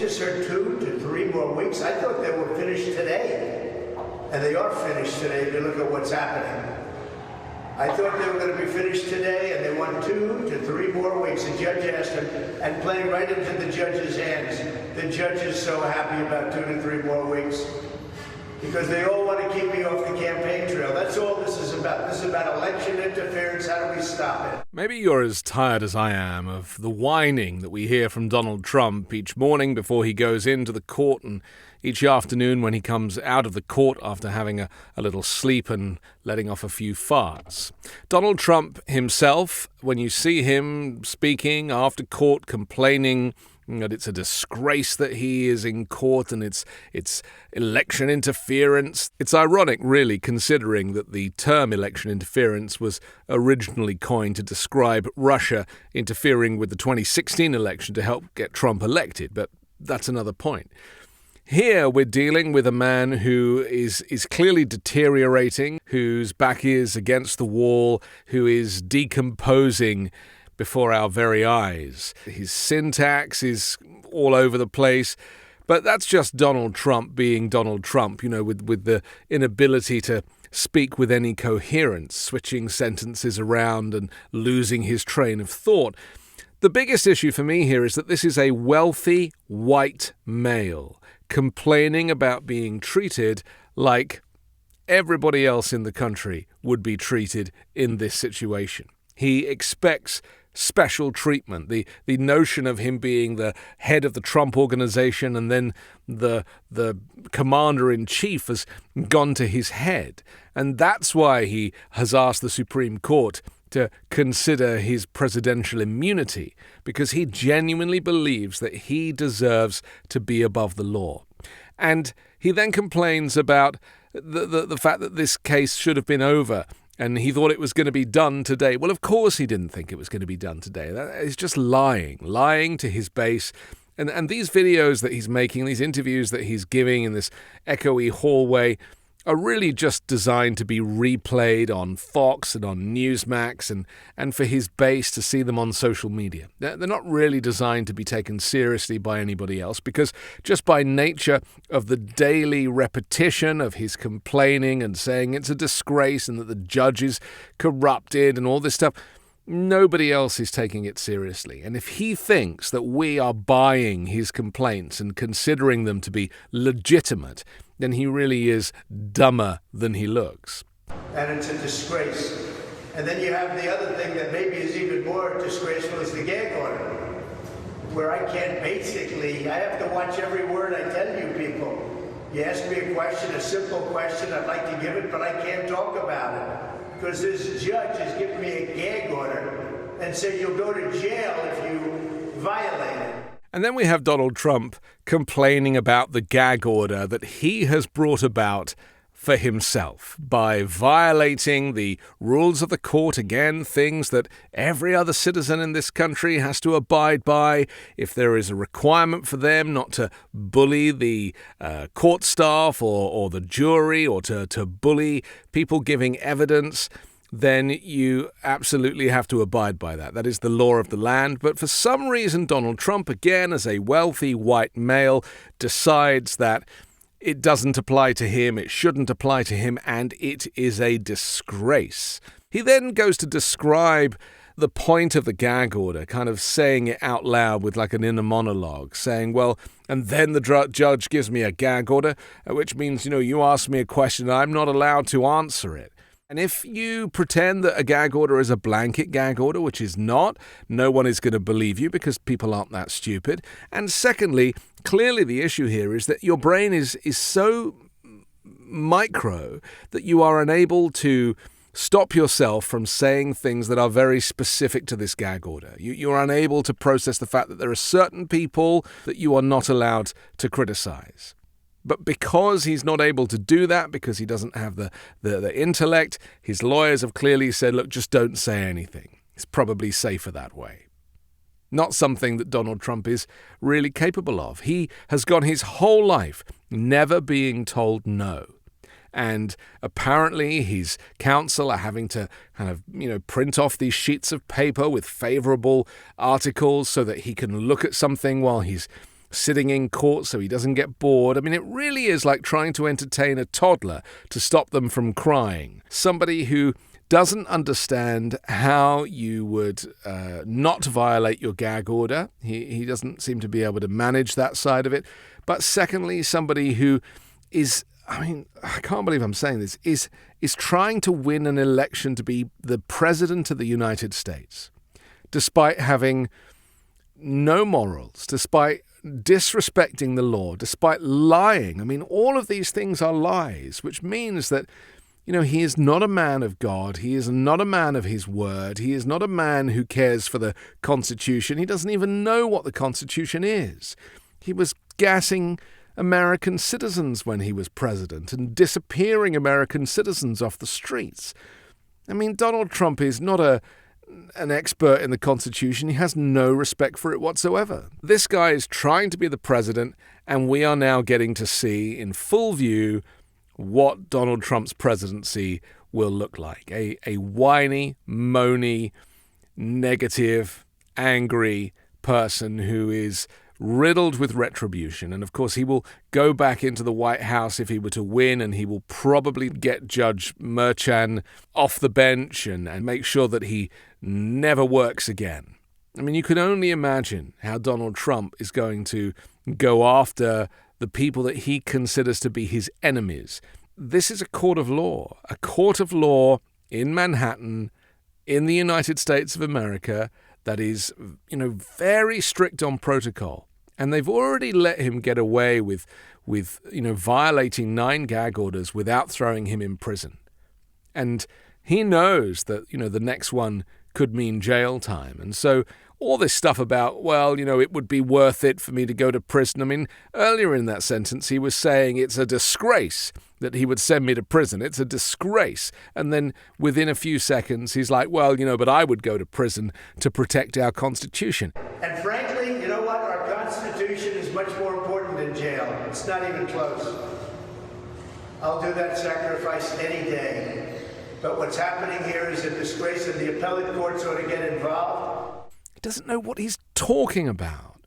just heard 2 to 3 more weeks. I thought they were finished today. And they are finished today if you look at what's happening. I thought they were going to be finished today, and they want 2 to 3 more weeks. The judge asked him, and playing right into the judge's hands. The judge is so happy about 2 to 3 more weeks because they all want to keep me off the campaign trail. That's all this is about. This is about election interference. How do we stop it? Maybe you're as tired as I am of the whining that we hear from Donald Trump each morning before he goes into the court and each afternoon when he comes out of the court after having a little sleep and letting off a few farts. Donald Trump himself, when you see him speaking after court, complaining that it's a disgrace that he is in court and it's election interference. It's ironic, really, considering that the term election interference was originally coined to describe Russia interfering with the 2016 election to help get Trump elected, but that's another point. Here we're dealing with a man who is clearly deteriorating, whose back is against the wall, who is decomposing before our very eyes. His syntax is all over the place, but that's just Donald Trump being Donald Trump, with the inability to speak with any coherence, switching sentences around and losing his train of thought. The biggest issue for me here is that this is a wealthy white male complaining about being treated like everybody else in the country would be treated in this situation. He expects special treatment. The notion of him being the head of the Trump organization and then the commander-in-chief has gone to his head. And that's why he has asked the Supreme Court to consider his presidential immunity, because he genuinely believes that he deserves to be above the law. And he then complains about the fact that this case should have been over and he thought it was going to be done today. Well, of course he didn't think it was going to be done today. That is just lying to his base. And these videos that he's making, these interviews that he's giving in this echoey hallway, are really just designed to be replayed on Fox and on Newsmax and for his base to see them on social media. They're not really designed to be taken seriously by anybody else, because just by nature of the daily repetition of his complaining and saying it's a disgrace and that the judge is corrupted and all this stuff, nobody else is taking it seriously. And if he thinks that we are buying his complaints and considering them to be legitimate, then he really is dumber than he looks. And it's a disgrace. And then you have the other thing that maybe is even more disgraceful is the gag order, where I have to watch every word I tell you people. You ask me a question, a simple question, I'd like to give it, but I can't talk about it, because this judge has given me a gag order and said you'll go to jail if you violate it. And then we have Donald Trump complaining about the gag order that he has brought about for himself by violating the rules of the court, again, things that every other citizen in this country has to abide by. If there is a requirement for them not to bully the court staff or the jury or to bully people giving evidence, then you absolutely have to abide by that. That is the law of the land. But for some reason, Donald Trump, again, as a wealthy white male, decides that it doesn't apply to him, it shouldn't apply to him, and it is a disgrace. He then goes to describe the point of the gag order, kind of saying it out loud with like an inner monologue, saying, well, and then the judge gives me a gag order, which means, you ask me a question, I'm not allowed to answer it. And if you pretend that a gag order is a blanket gag order, which is not, no one is going to believe you because people aren't that stupid. And secondly, clearly the issue here is that your brain is so micro that you are unable to stop yourself from saying things that are very specific to this gag order. You're unable to process the fact that there are certain people that you are not allowed to criticize. But because he's not able to do that, because he doesn't have the intellect, his lawyers have clearly said, look, just don't say anything. It's probably safer that way. Not something that Donald Trump is really capable of. He has gone his whole life never being told no. And apparently his counsel are having to kind of, print off these sheets of paper with favorable articles so that he can look at something while he's sitting in court so he doesn't get bored. I mean, it really is like trying to entertain a toddler to stop them from crying. Somebody who doesn't understand how you would not violate your gag order. He doesn't seem to be able to manage that side of it. But secondly, somebody who is, I can't believe I'm saying this, is trying to win an election to be the president of the United States, despite having no morals, despite disrespecting the law, despite lying. I mean, all of these things are lies, which means that, he is not a man of God. He is not a man of his word. He is not a man who cares for the Constitution. He doesn't even know what the Constitution is. He was gassing American citizens when he was president and disappearing American citizens off the streets. I mean, Donald Trump is not an expert in the Constitution. He has no respect for it whatsoever. This guy is trying to be the president, and we are now getting to see in full view what Donald Trump's presidency will look like. A whiny, moany, negative, angry person who is riddled with retribution. And of course, he will go back into the White House if he were to win, and he will probably get Judge Merchan off the bench and make sure that he never works again. I mean, you can only imagine how Donald Trump is going to go after the people that he considers to be his enemies. This is a court of law in Manhattan, in the United States of America, that is, very strict on protocol. And they've already let him get away with violating 9 gag orders without throwing him in prison. And he knows that, the next one could mean jail time. And so all this stuff about, it would be worth it for me to go to prison. I mean, earlier in that sentence, he was saying it's a disgrace that he would send me to prison. It's a disgrace. And then within a few seconds, he's like, but I would go to prison to protect our Constitution. And frankly, you know what? Our Constitution is much more important than jail. It's not even close. I'll do that sacrifice any day. But what's happening here is a disgrace, and the appellate courts ought to get involved. He doesn't know what he's talking about.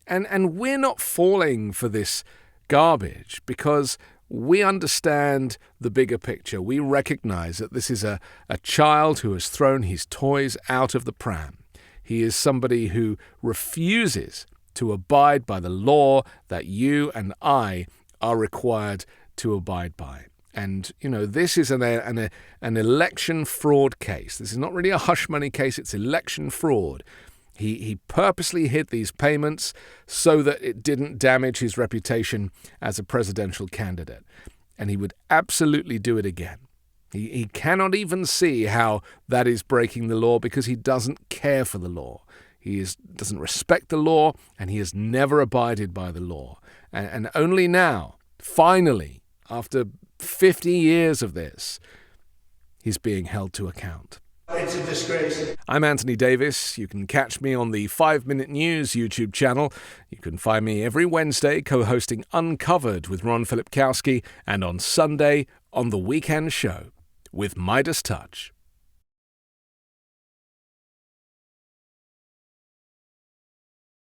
And we're not falling for this garbage because we understand the bigger picture. We recognize that this is a child who has thrown his toys out of the pram. He is somebody who refuses to abide by the law that you and I are required to abide by. And, this is an election fraud case. This is not really a hush money case. It's election fraud. He purposely hid these payments so that it didn't damage his reputation as a presidential candidate. And he would absolutely do it again. He cannot even see how that is breaking the law because he doesn't care for the law. He doesn't respect the law, and he has never abided by the law. And only now, finally, after 50 years of this, he's being held to account. It's a disgrace. I'm Anthony Davis. You can catch me on the 5 Minute News YouTube channel. You can find me every Wednesday co-hosting Uncovered with Ron Filipkowski, and on Sunday on The Weekend Show with Midas Touch.